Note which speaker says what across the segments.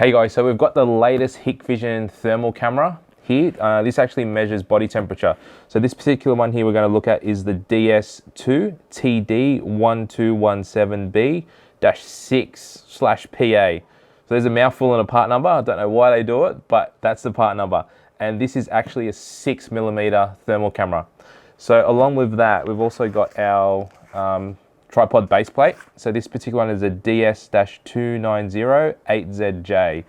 Speaker 1: Hey guys, so we've got the latest Hikvision thermal camera here. This actually measures body temperature. So this particular one here we're going to look at is the DS2 TD1217B-6/PA. So there's a mouthful and a part number. I don't know why they do it, but that's the part number. And this is actually a 6mm thermal camera. So along with that, we've also got our tripod base plate. So this particular one is a DS-290-8ZJ.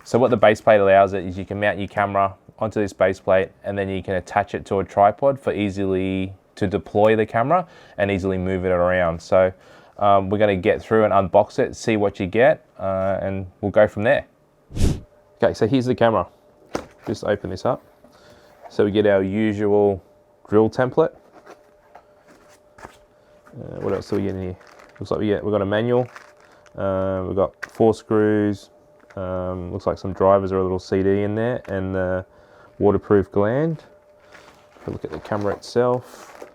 Speaker 1: So what the base plate allows it is you can mount your camera onto this base plate and then you can attach it to a tripod for easily to deploy the camera and easily move it around. So we're going to get through and unbox it, see what you get, and we'll go from there. Okay, so here's the camera. Just open this up. So we get our usual drill template. What else do we get in here? Looks like we've got a manual. We've got 4 screws. Looks like some drivers or a little CD in there, and the waterproof gland. Have a look at the camera itself.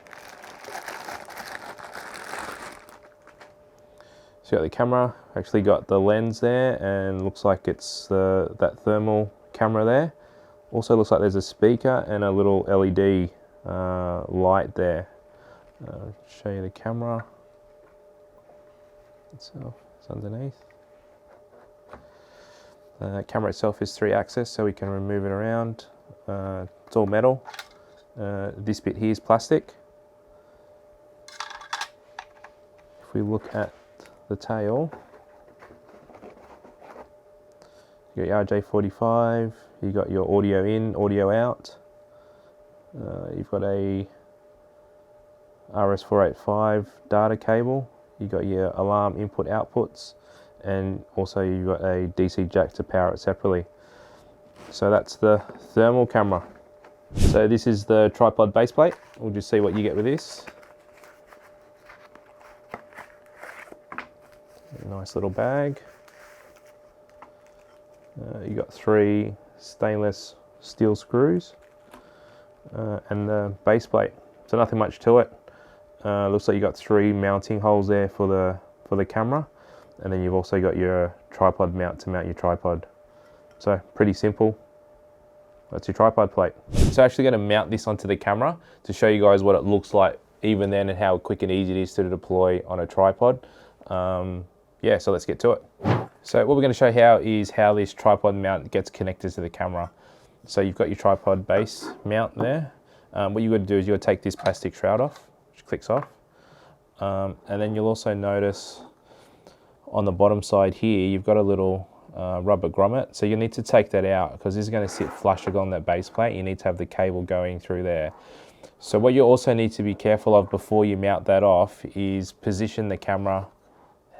Speaker 1: So you got the camera. Actually got the lens there, and looks like it's that thermal camera there. Also looks like there's a speaker and a little LED light there. Show you the camera itself. It's underneath. The camera itself is 3-axis, so we can remove it around. It's all metal. This bit here is plastic. If we look at the tail, you got your RJ45. You got your audio in, audio out. You've got a RS485 data cable. You got your alarm input outputs, and also you've got a DC jack to power it separately. So that's the thermal camera. So this is the tripod base plate. We'll just see what you get with this. Nice little bag. You got 3 stainless steel screws and the base plate. So nothing much to it. Looks like you got 3 mounting holes there for the camera, and then you've also got your tripod mount to mount your tripod. So pretty simple. That's your tripod plate. So I'm actually going to mount this onto the camera to show you guys what it looks like even then and how quick and easy it is to deploy on a tripod. Yeah, so let's get to it. So what we're going to show how is how this tripod mount gets connected to the camera. So you've got your tripod base mount there. What you've got to do is you'll take this plastic shroud off, which clicks off. And then you'll also notice on the bottom side here, you've got a little rubber grommet. So you need to take that out because this is going to sit flush along that base plate. You need to have the cable going through there. So what you also need to be careful of before you mount that off is position the camera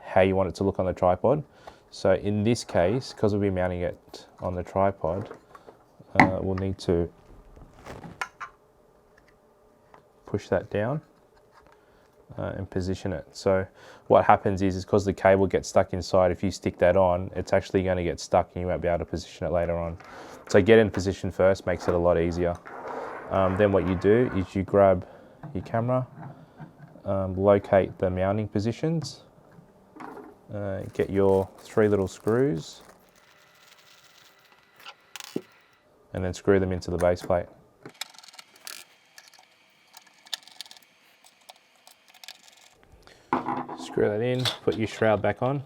Speaker 1: how you want it to look on the tripod. So in this case, because we'll be mounting it on the tripod, we'll need to push that down and position it. So what happens is because the cable gets stuck inside, if you stick that on, it's actually going to get stuck and you won't be able to position it later on. So get in position first makes it a lot easier. Then what you do is you grab your camera, locate the mounting positions, get your 3 little screws, and then screw them into the base plate. Screw that in, put your shroud back on.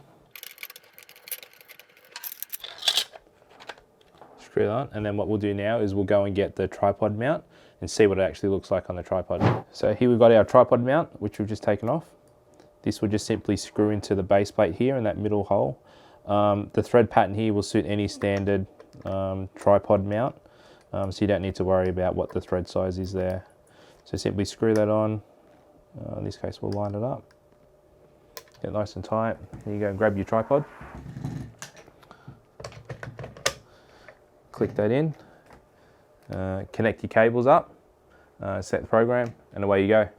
Speaker 1: Screw that on, and then what we'll do now is we'll go and get the tripod mount and see what it actually looks like on the tripod. So here we've got our tripod mount, which we've just taken off. This will just simply screw into the base plate here in that middle hole. The thread pattern here will suit any standard tripod mount, so you don't need to worry about what the thread size is there. So simply screw that on. In this case, we'll line it up. Get nice and tight. Then you go and grab your tripod. Click that in. Connect your cables up. Set the program, and away you go.